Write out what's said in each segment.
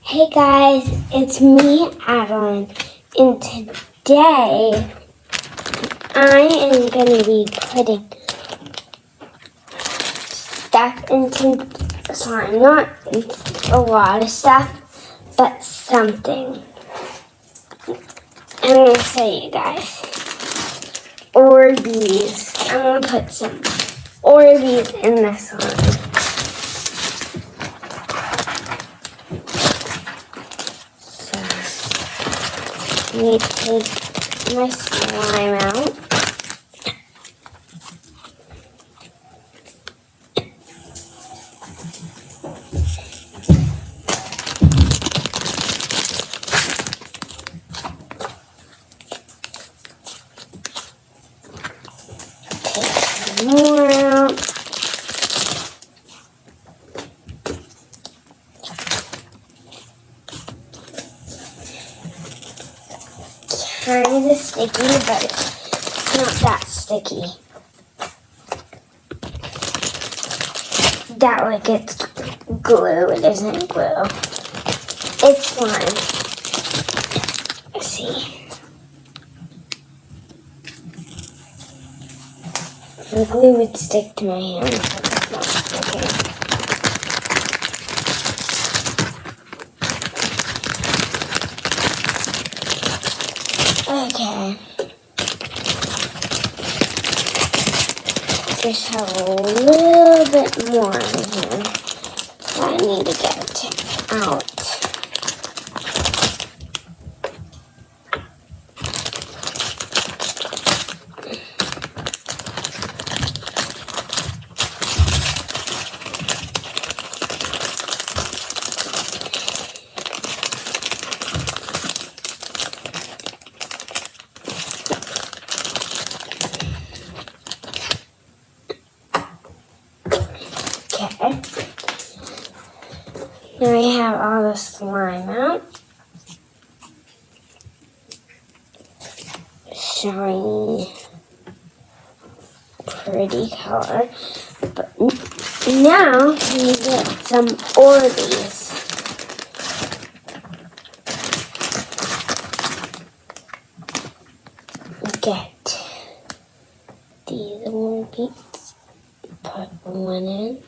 Hey guys, it's me, Adeline, and today I am going to be putting stuff into slime. Not a lot of stuff, but something. I'm going to show you guys. Orbeez. I'm going to put some Orbeez in this slime. I need to take my slime out. Take some more out. Kind of sticky, but it's not that sticky. That like it's glue. It isn't glue. It's slime. Let's see. The glue would stick to my hand, but it's not sticking. Okay. Just have a little bit more in here that I need to get out. Okay. Now I have all the slime out. Shiny, pretty color. But now we get some orbeez. Get these orbeez. Put one in.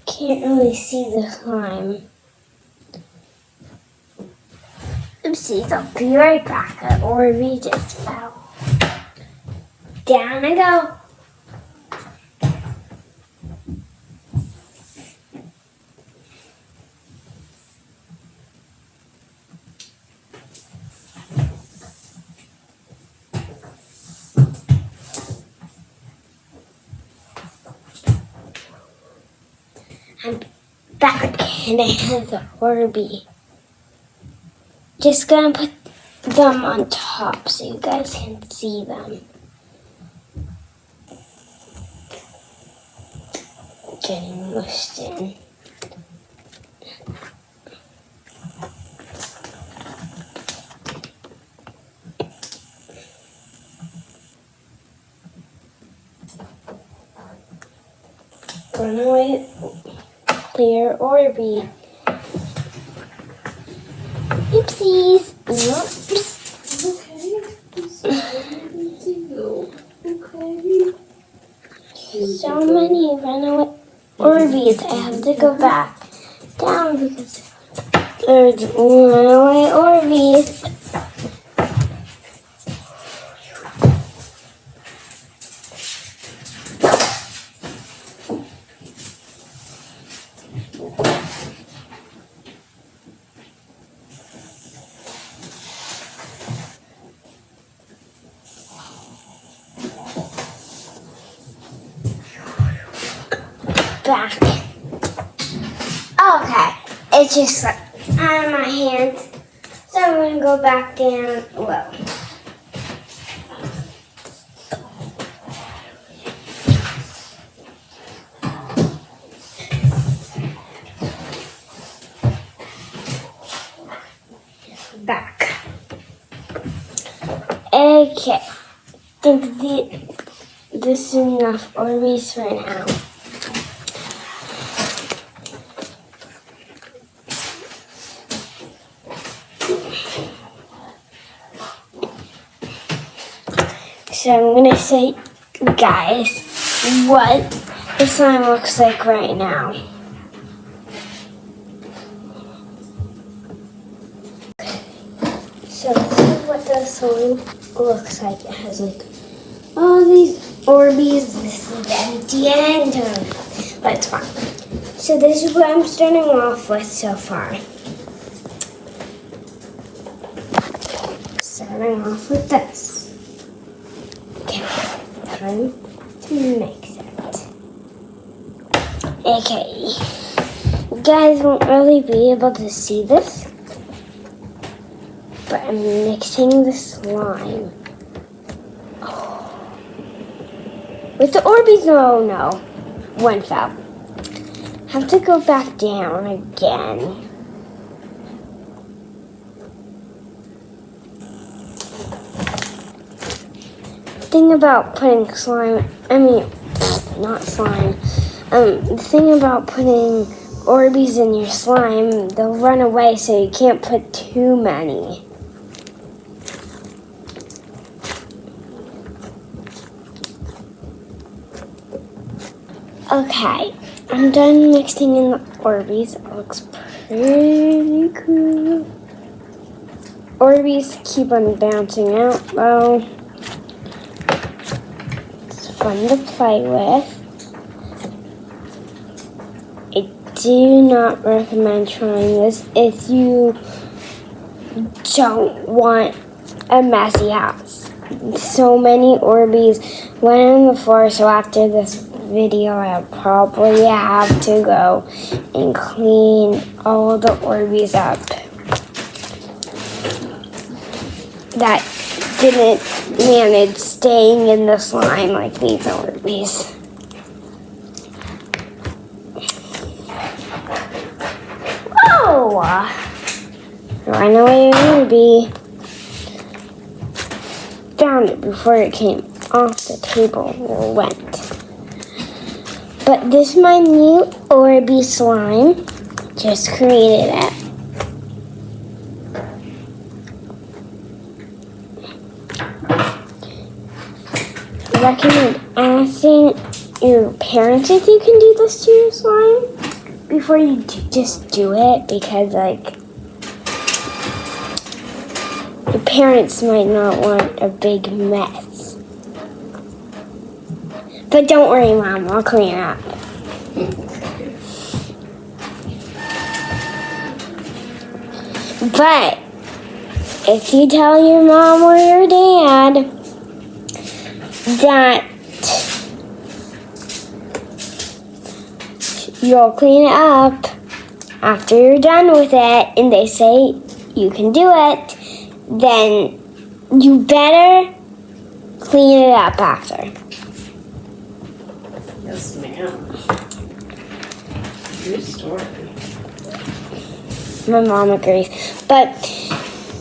Can't really see the slime. Oopsies, I'll be right back. The orbeez just fell. Down I go. I'm back and I have the orbeez. Just gonna put them on top so you guys can see them. Getting mushed in. Runaway clear orbeez. Oopsies. Oops. So many runaway orbeez. I have to go back down because there's runaway orbeez. Back. Okay, it's just like on my hand, so I'm going to go back down low. Back. Okay, I think this is enough orbeez for now. So I'm going to show you guys what the slime looks like right now. So this is what the slime looks like. It has like all these orbeez. This is the end, but it's fine. So this is what I'm starting off with so far. Starting off with this. Okay, time to mix it. Okay, you guys won't really be able to see this, but I'm mixing the slime. Oh. With the orbeez, no, one fell. Have to go back down again. Thing about putting slime, not slime. The thing about putting orbeez in your slime, they'll run away, so you can't put too many. Okay, I'm done mixing in the orbeez. It looks pretty cool. Orbeez keep on bouncing out though. It's fun to play with. I do not recommend trying this if you don't want a messy house. So many orbeez went on the floor, so after this video I'll probably have to go and clean all the orbeez up that didn't manage staying in the slime like these orbeez. Whoa! Run away orbeez. Found it before it came off the table or went. But this is my new orbeez slime. Just created it. I recommend asking your parents if you can do this to your slime before you just do it, because like your parents might not want a big mess. But don't worry, Mom, I'll clean it up. But if you tell your mom or your dad that you'll clean it up after you're done with it and they say you can do it, then you better clean it up after. Yes, ma'am. True story. My mom agrees. But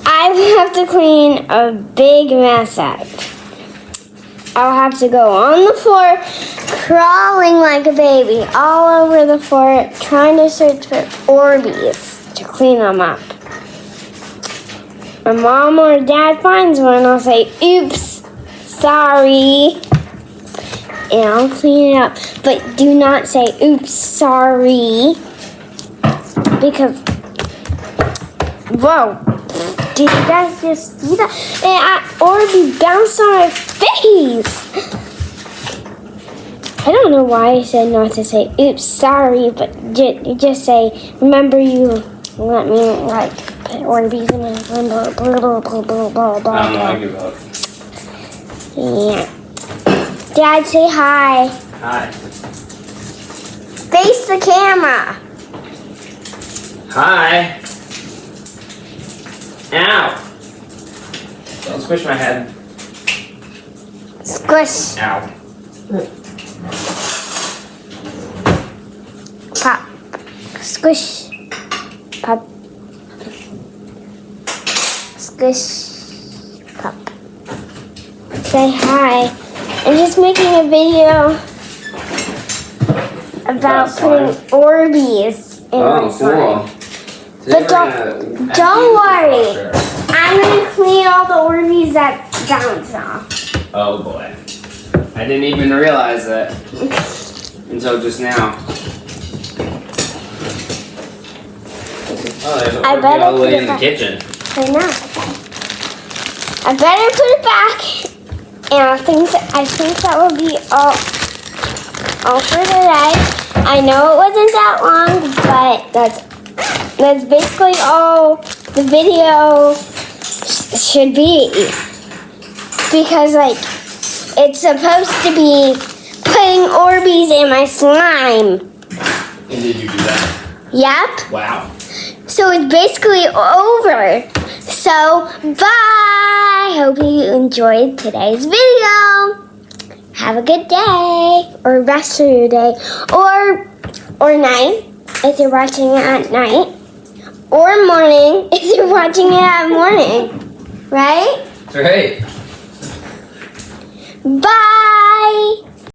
I have to clean a big mess up. I'll have to go on the floor, crawling like a baby, all over the floor, trying to search for orbeez to clean them up. My mom or dad finds one, I'll say, oops, sorry. And I'll clean it up. But do not say, oops, sorry. Because, whoa, did you guys just see that? And orbeez bounced on my face. I don't know why I said not to say, oops, sorry, but just say, remember you let me, like, put orbeez in my blah, blah, blah, blah, blah, blah, blah. I don't give up. Yeah. Dad, say hi. Hi. Face the camera. Hi. Ow. Don't squish my head. Squish. Ow. Pop. Squish. Pop. Squish. Pop. Say hi. I'm just making a video about putting orbeez in my slime. But don't worry. I'm going to clean all the orbeez that bounced off. Oh boy. I didn't even realize that until just now. Oh, there's an I orbeez better all the put way it in the back. kitchen. I know. I better put it back. And I think that will be all for today. I know it wasn't that long, but that's basically all the video should be. Because like it's supposed to be putting Orbeez in my slime. And did you do that? Yep. Wow. So it's basically over. So, bye! Hope you enjoyed today's video. Have a good day, or rest of your day, or night if you're watching it at night, or morning if you're watching it at morning. Right? That's right. Bye!